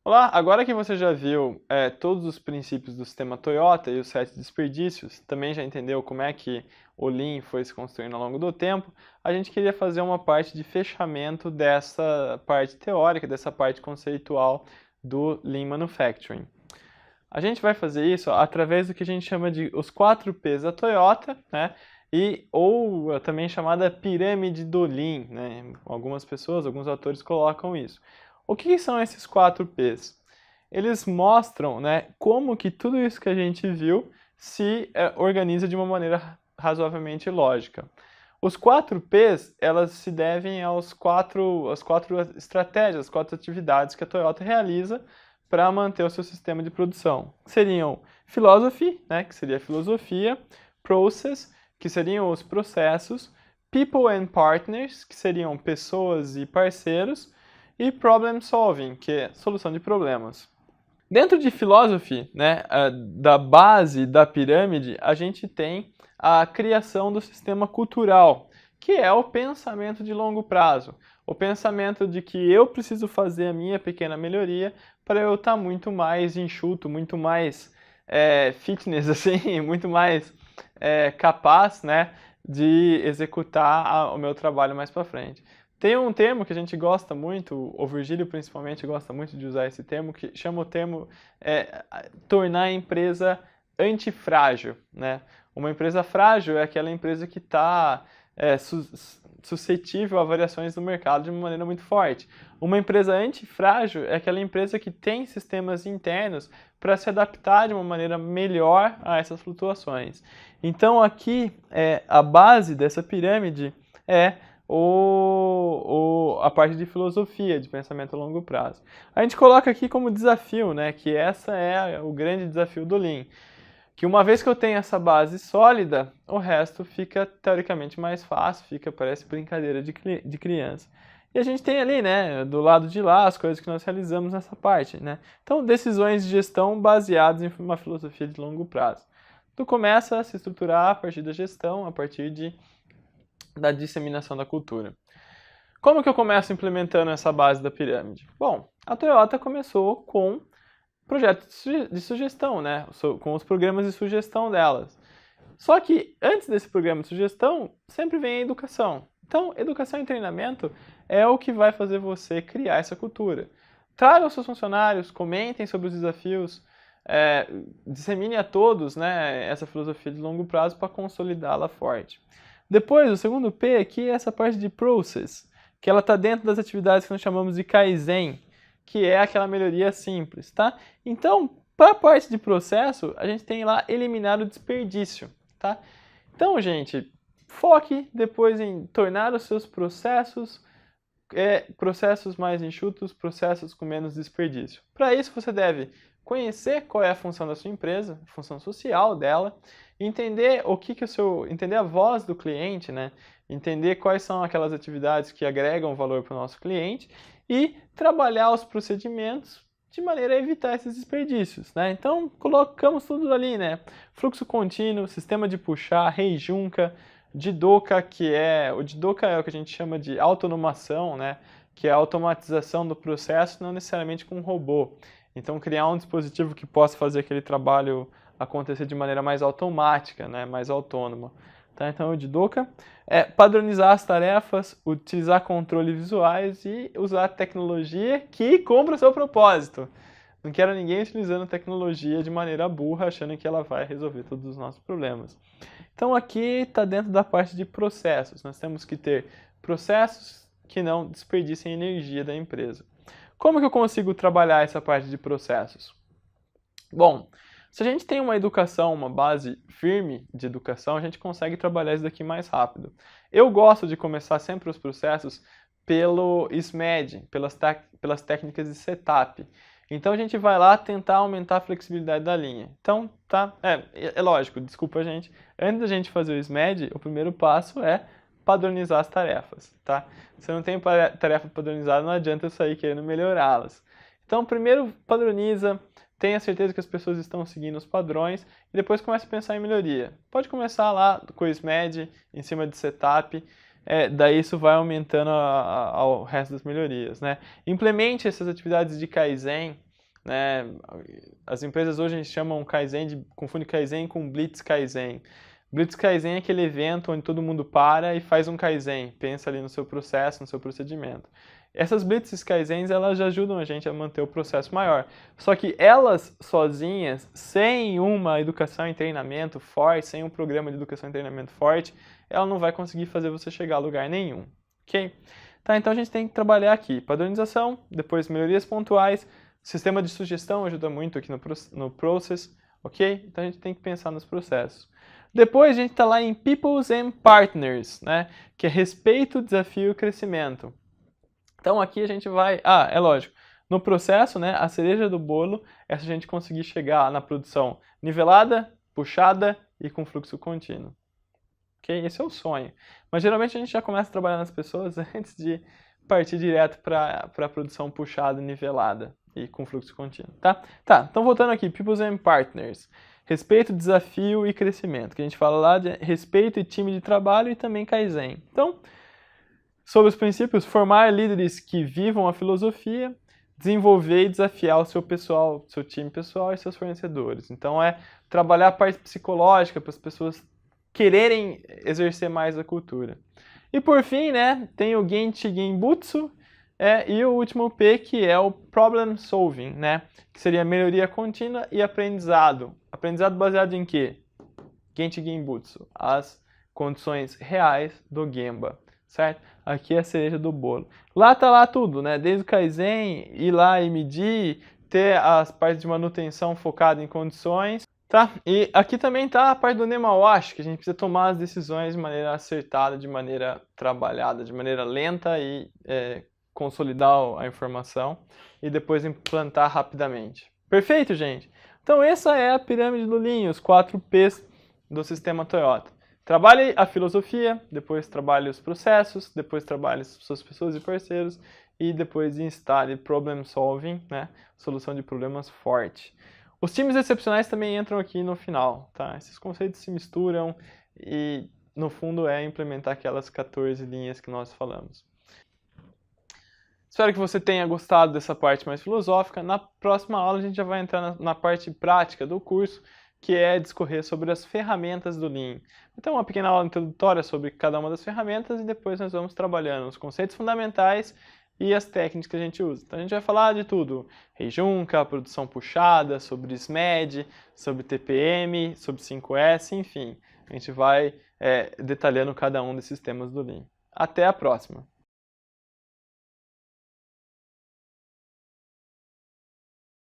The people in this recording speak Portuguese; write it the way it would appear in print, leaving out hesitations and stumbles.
Olá, agora que você já viu todos os princípios do sistema Toyota e os 7 desperdícios, também já entendeu como é que o Lean foi se construindo ao longo do tempo, a gente queria fazer uma parte de fechamento dessa parte teórica, dessa parte conceitual do Lean Manufacturing. A gente vai fazer isso através do que a gente chama de os 4 P's da Toyota, né? Ou também chamada pirâmide do Lean, né? Algumas pessoas, alguns autores colocam isso. O que são esses 4 P's? Eles mostram, né, como que tudo isso que a gente viu se organiza de uma maneira razoavelmente lógica. Os 4 P's, elas se devem às quatro estratégias, às 4 atividades que a Toyota realiza para manter o seu sistema de produção. Seriam philosophy, né, que seria a filosofia, process, que seriam os processos, people and partners, que seriam pessoas e parceiros, e problem solving, que é solução de problemas. Dentro de philosophy, né, da base da pirâmide, a gente tem a criação do sistema cultural, que é o pensamento de longo prazo. O pensamento de que eu preciso fazer a minha pequena melhoria para eu estar muito mais enxuto, muito mais fitness, assim, muito mais capaz, né, de executar o meu trabalho mais para frente. Tem um termo que a gente gosta muito, o Virgílio principalmente gosta muito de usar esse termo, que chama o termo tornar a empresa antifrágil, né? Uma empresa frágil é aquela empresa que está suscetível a variações do mercado de uma maneira muito forte. Uma empresa antifrágil é aquela empresa que tem sistemas internos para se adaptar de uma maneira melhor a essas flutuações. Então aqui a base dessa pirâmide é a parte de filosofia, de pensamento a longo prazo. A gente coloca aqui como desafio, né, que essa é o grande desafio do Lean, que uma vez que eu tenho essa base sólida, o resto fica teoricamente mais fácil, parece brincadeira de criança. E a gente tem ali, né, do lado de lá, as coisas que nós realizamos nessa parte, né. Então, decisões de gestão baseadas em uma filosofia de longo prazo. Tu começa a se estruturar a partir da gestão, a partir da disseminação da cultura. Como que eu começo implementando essa base da pirâmide? Bom, a Toyota começou com projetos de sugestão, né? Com os programas de sugestão delas. Só que antes desse programa de sugestão, sempre vem a educação. Então, educação e treinamento é o que vai fazer você criar essa cultura. Traga os seus funcionários, comentem sobre os desafios, dissemine a todos, né, essa filosofia de longo prazo para consolidá-la forte. Depois, o segundo P aqui é essa parte de process, que ela está dentro das atividades que nós chamamos de Kaizen, que é aquela melhoria simples, tá? Então, para a parte de processo, a gente tem lá eliminar o desperdício, tá? Então, gente, foque depois em tornar os seus processos processos mais enxutos, processos com menos desperdício. Para isso, você deve conhecer qual é a função da sua empresa, a função social dela, entender entender a voz do cliente, né? Entender quais são aquelas atividades que agregam valor para o nosso cliente e trabalhar os procedimentos de maneira a evitar esses desperdícios, né? Então, colocamos tudo ali, né? Fluxo contínuo, sistema de puxar, rejunca, Jidoka, o Jidoka é o que a gente chama de autonomação, né? Que é a automatização do processo, não necessariamente com um robô. Então, criar um dispositivo que possa fazer aquele trabalho acontecer de maneira mais automática, né? Mais autônoma. Tá? Então, o Jidoka é padronizar as tarefas, utilizar controles visuais e usar tecnologia que cumpra o seu propósito. Não quero ninguém utilizando tecnologia de maneira burra, achando que ela vai resolver todos os nossos problemas. Então aqui está dentro da parte de processos. Nós temos que ter processos que não desperdicem energia da empresa. Como que eu consigo trabalhar essa parte de processos? Bom, se a gente tem uma educação, uma base firme de educação, a gente consegue trabalhar isso daqui mais rápido. Eu gosto de começar sempre os processos pelo SMAD, pelas técnicas de setup. Então a gente vai lá tentar aumentar a flexibilidade da linha. Então, tá? É lógico, desculpa gente. Antes da gente fazer o SMAD, o primeiro passo é padronizar as tarefas, tá? Se eu não tenho tarefa padronizada, não adianta eu sair querendo melhorá-las. Então, primeiro padroniza, tenha certeza que as pessoas estão seguindo os padrões e depois comece a pensar em melhoria. Pode começar lá com o SMAD, em cima de setup, daí isso vai aumentando ao resto das melhorias, né? Implemente essas atividades de Kaizen né? As empresas hoje chamam Kaizen, confundem Kaizen com Blitz Kaizen. Blitz Kaizen é aquele evento onde todo mundo para e faz um Kaizen, pensa ali no seu processo, no seu procedimento. Essas Blitzes Kaizens, elas já ajudam a gente a manter o processo maior. Só que elas sozinhas, sem uma educação e treinamento forte, sem um programa de educação e treinamento forte, ela não vai conseguir fazer você chegar a lugar nenhum, ok? Tá, então a gente tem que trabalhar aqui padronização, depois melhorias pontuais, sistema de sugestão ajuda muito aqui no process, ok? Então a gente tem que pensar nos processos. Depois a gente está lá em Peoples and Partners, né? Que é respeito, desafio e crescimento. Então aqui a gente vai... é lógico, no processo, né, a cereja do bolo é se a gente conseguir chegar na produção nivelada, puxada e com fluxo contínuo. Ok? Esse é o sonho. Mas geralmente a gente já começa a trabalhar nas pessoas antes de partir direto para a produção puxada, nivelada e com fluxo contínuo. Tá, então voltando aqui, Peoples and Partners. Respeito, desafio e crescimento. Que a gente fala lá de respeito e time de trabalho e também Kaizen. Então, sobre os princípios, formar líderes que vivam a filosofia, desenvolver e desafiar o seu pessoal, seu time pessoal e seus fornecedores. Então é trabalhar a parte psicológica para as pessoas quererem exercer mais a cultura. E por fim, né, tem o Genchi Genbutsu e o último P, que é o Problem Solving, né, que seria melhoria contínua e aprendizado. Aprendizado baseado em quê? Genchi Genbutsu, as condições reais do Gemba. Certo? Aqui é a cereja do bolo. Lá tá lá tudo, né? Desde o Kaizen, ir lá e medir, ter as partes de manutenção focada em condições, tá? E aqui também tá a parte do Nemawashi, que a gente precisa tomar as decisões de maneira acertada, de maneira trabalhada, de maneira lenta e consolidar a informação e depois implantar rapidamente. Perfeito, gente? Então essa é a pirâmide do Lean, os 4 P's do sistema Toyota. Trabalhe a filosofia, depois trabalhe os processos, depois trabalhe suas pessoas e parceiros e depois instale problem solving, né? Solução de problemas forte. Os times excepcionais também entram aqui no final, tá? Esses conceitos se misturam e no fundo é implementar aquelas 14 linhas que nós falamos. Espero que você tenha gostado dessa parte mais filosófica. Na próxima aula a gente já vai entrar na parte prática do curso, que é discorrer sobre as ferramentas do Lean. Então, uma pequena aula introdutória sobre cada uma das ferramentas e depois nós vamos trabalhando os conceitos fundamentais e as técnicas que a gente usa. Então, a gente vai falar de tudo. Heijunka, produção puxada, sobre SMED, sobre TPM, sobre 5S, enfim. A gente vai detalhando cada um desses temas do Lean. Até a próxima!